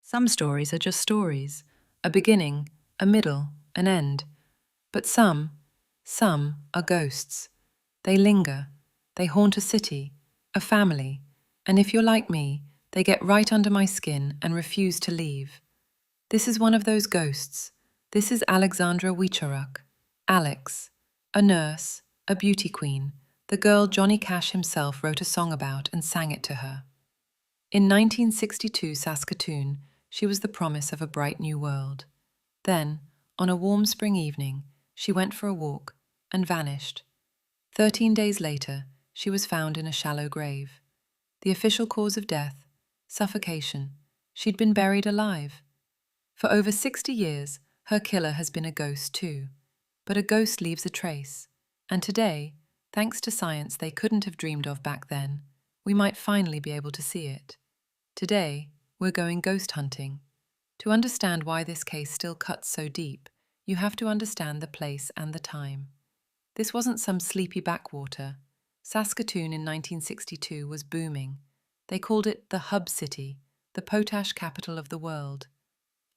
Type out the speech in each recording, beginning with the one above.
Some stories are just stories, a beginning, a middle, an end. But some are ghosts. They linger, they haunt a city, a family, and if you're like me, they get right under my skin and refuse to leave. This is one of those ghosts. This is Alexandra Wiwcharuk. Alex, a nurse, a beauty queen, the girl Johnny Cash himself wrote a song about and sang it to her. In 1962 Saskatoon, she was the promise of a bright new world. Then, on a warm spring evening, she went for a walk and vanished. 13 days later, she was found in a shallow grave. The official cause of death, suffocation. She'd been buried alive. For over 60 years, her killer has been a ghost too. But a ghost leaves a trace. And today, thanks to science they couldn't have dreamed of back then, we might finally be able to see it. Today, we're going ghost hunting. To understand why this case still cuts so deep, you have to understand the place and the time. This wasn't some sleepy backwater. Saskatoon in 1962 was booming. They called it the hub city, the potash capital of the world.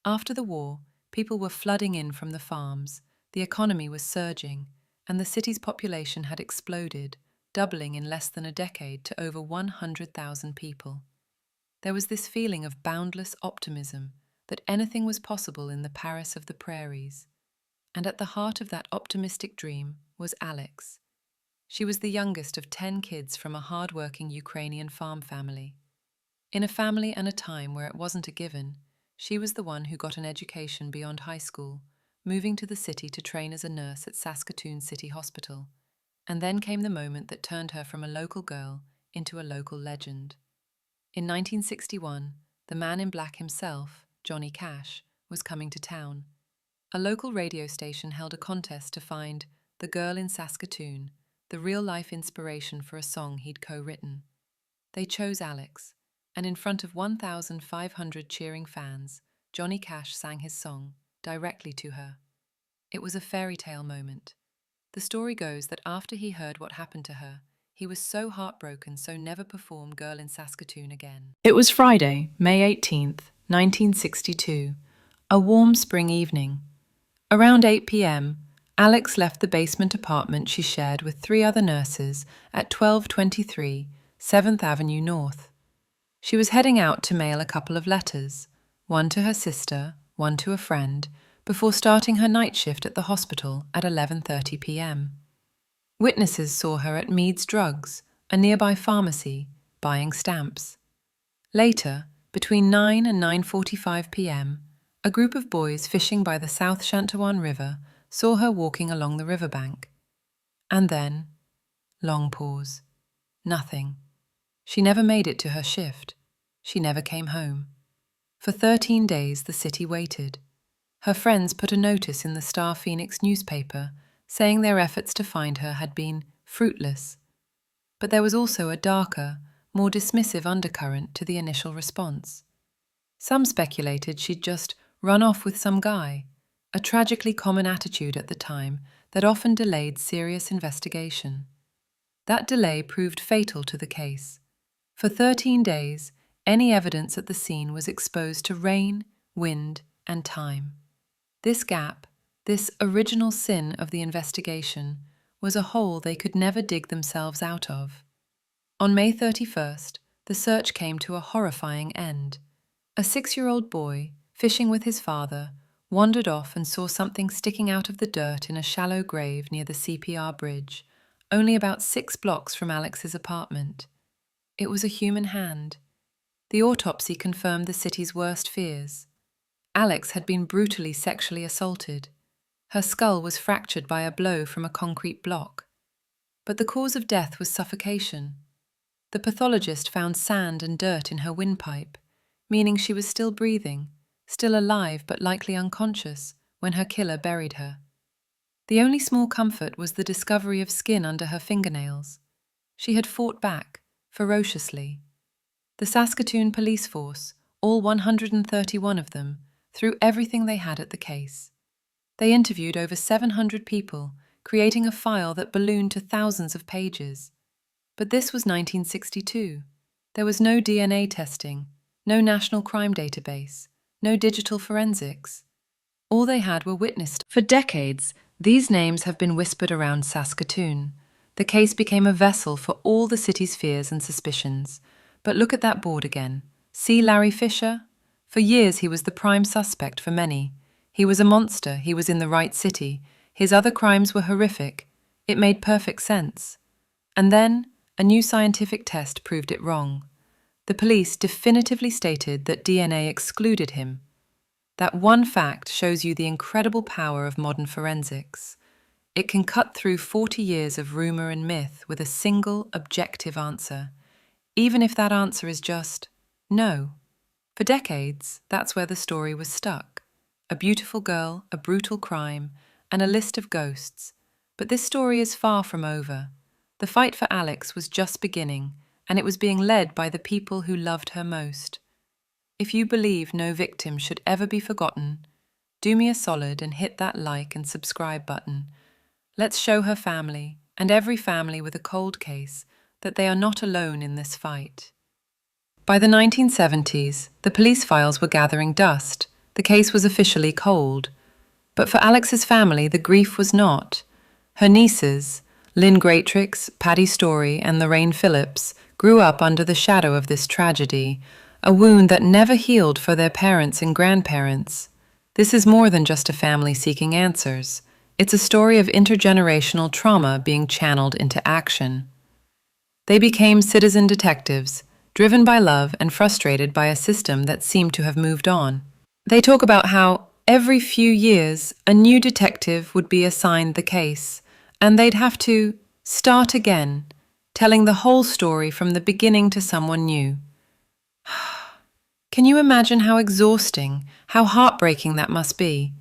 After the war, people were flooding in from the farms, the economy was surging, and the city's population had exploded, doubling in less than a decade to over 100,000 people. There was this feeling of boundless optimism that anything was possible in the Paris of the prairies. And at the heart of that optimistic dream was Alex. She was the youngest of 10 kids from a hard-working Ukrainian farm family. In a family and a time where it wasn't a given, she was the one who got an education beyond high school, moving to the city to train as a nurse at Saskatoon City Hospital. And then came the moment that turned her from a local girl into a local legend. In 1961, the man in black himself, Johnny Cash, was coming to town. A local radio station held a contest to find the girl in Saskatoon, the real-life inspiration for a song he'd co-written. They chose Alex, and in front of 1,500 cheering fans, Johnny Cash sang his song directly to her. It was a fairy tale moment. The story goes that after he heard what happened to her, he was so heartbroken so never performed Girl in Saskatoon again. It was Friday, May 18th, 1962, a warm spring evening. Around 8 p.m., Alex left the basement apartment she shared with 3 other nurses at 1223 7th Avenue North. She was heading out to mail a couple of letters, one to her sister, one to a friend, before starting her night shift at the hospital at 11:30 p.m. Witnesses saw her at Mead's Drugs, a nearby pharmacy, buying stamps. Later, between 9 and 9:45 p.m., a group of boys fishing by the South Saskatchewan River saw her walking along the riverbank. And then, long pause. Nothing. She never made it to her shift. She never came home. For 13 days the city waited. Her friends put a notice in the Star Phoenix newspaper saying their efforts to find her had been fruitless. But there was also a darker, more dismissive undercurrent to the initial response. Some speculated she'd just run off with some guy, a tragically common attitude at the time that often delayed serious investigation. That delay proved fatal to the case. For 13 days, any evidence at the scene was exposed to rain, wind, and time. This gap, this original sin of the investigation, was a hole they could never dig themselves out of. On May 31st, the search came to a horrifying end. A 6-year-old boy, fishing with his father, wandered off and saw something sticking out of the dirt in a shallow grave near the CPR bridge, only about 6 blocks from Alex's apartment. It was a human hand. The autopsy confirmed the city's worst fears. Alex had been brutally sexually assaulted. Her skull was fractured by a blow from a concrete block. But the cause of death was suffocation. The pathologist found sand and dirt in her windpipe, meaning she was still breathing, still alive but likely unconscious, when her killer buried her. The only small comfort was the discovery of skin under her fingernails. She had fought back, ferociously. The Saskatoon police force, all 131 of them, threw everything they had at the case. They interviewed over 700 people, creating a file that ballooned to thousands of pages. But this was 1962. There was no DNA testing, no national crime database, no digital forensics. All they had were witnessed. For decades, these names have been whispered around Saskatoon. The case became a vessel for all the city's fears and suspicions. But look at that board again. See Larry Fisher? For years he was the prime suspect for many. He was a monster, he was in the right city. His other crimes were horrific. It made perfect sense. And then, a new scientific test proved it wrong. The police definitively stated that DNA excluded him. That one fact shows you the incredible power of modern forensics. It can cut through 40 years of rumor and myth with a single, objective answer, even if that answer is just no. For decades, that's where the story was stuck. A beautiful girl, a brutal crime, and a list of ghosts. But this story is far from over. The fight for Alex was just beginning, and it was being led by the people who loved her most. If you believe no victim should ever be forgotten, do me a solid and hit that like and subscribe button. Let's show her family, and every family with a cold case, that they are not alone in this fight. By the 1970s, the police files were gathering dust. The case was officially cold. But for Alex's family, the grief was not. Her nieces, Lynn Greatrix, Patty Story, and Lorraine Phillips, grew up under the shadow of this tragedy, a wound that never healed for their parents and grandparents. This is more than just a family seeking answers. It's a story of intergenerational trauma being channeled into action. They became citizen detectives, driven by love and frustrated by a system that seemed to have moved on. They talk about how every few years a new detective would be assigned the case, and they'd have to start again, telling the whole story from the beginning to someone new. Can you imagine how exhausting, how heartbreaking that must be?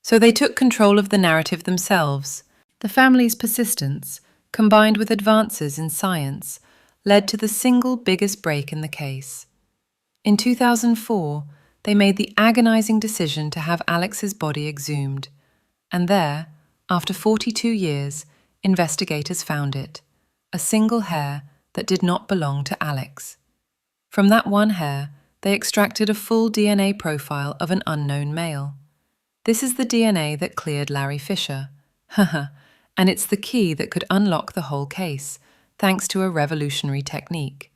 So they took control of the narrative themselves. The family's persistence, combined with advances in science, led to the single biggest break in the case. In 2004, they made the agonizing decision to have Alex's body exhumed. And there, after 42 years, investigators found it, a single hair that did not belong to Alex. From that one hair, they extracted a full DNA profile of an unknown male. This is the DNA that cleared Larry Fisher. And it's the key that could unlock the whole case, thanks to a revolutionary technique.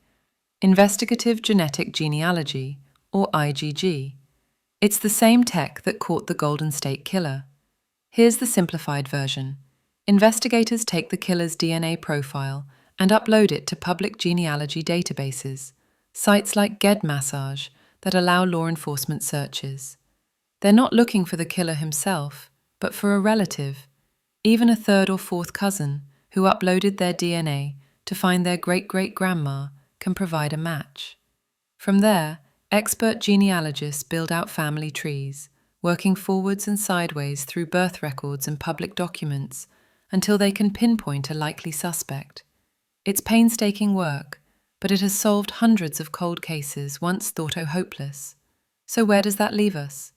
Investigative genetic genealogy, or IgG. It's the same tech that caught the Golden State Killer. Here's the simplified version. Investigators take the killer's DNA profile and upload it to public genealogy databases, sites like GEDmassage that allow law enforcement searches. They're not looking for the killer himself, but for a relative, even a third or fourth cousin who uploaded their DNA to find their great-great-grandma can provide a match. From there, expert genealogists build out family trees, working forwards and sideways through birth records and public documents until they can pinpoint a likely suspect. It's painstaking work, but it has solved hundreds of cold cases once thought hopeless. So where does that leave us?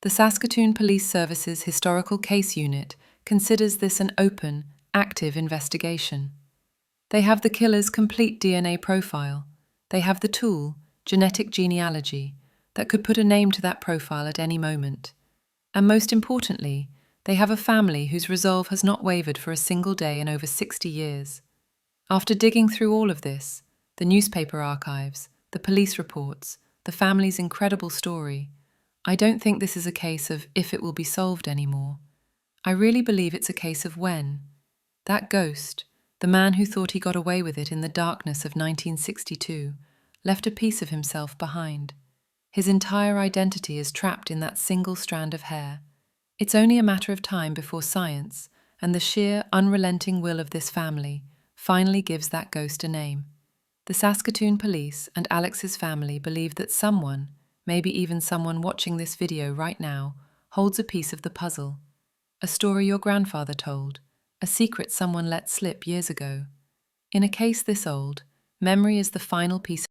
The Saskatoon Police Service's Historical Case Unit considers this an open, active investigation. They have the killer's complete DNA profile. They have the tool, genetic genealogy, that could put a name to that profile at any moment. And most importantly, they have a family whose resolve has not wavered for a single day in over 60 years. After digging through all of this, the newspaper archives, the police reports, the family's incredible story, I don't think this is a case of if it will be solved anymore. I really believe it's a case of when. That ghost, the man who thought he got away with it in the darkness of 1962, left a piece of himself behind. His entire identity is trapped in that single strand of hair. It's only a matter of time before science and the sheer, unrelenting will of this family finally gives that ghost a name. The Saskatoon police and Alex's family believe that someone, maybe even someone watching this video right now, holds a piece of the puzzle. A story your grandfather told, a secret someone let slip years ago. In a case this old, memory is the final piece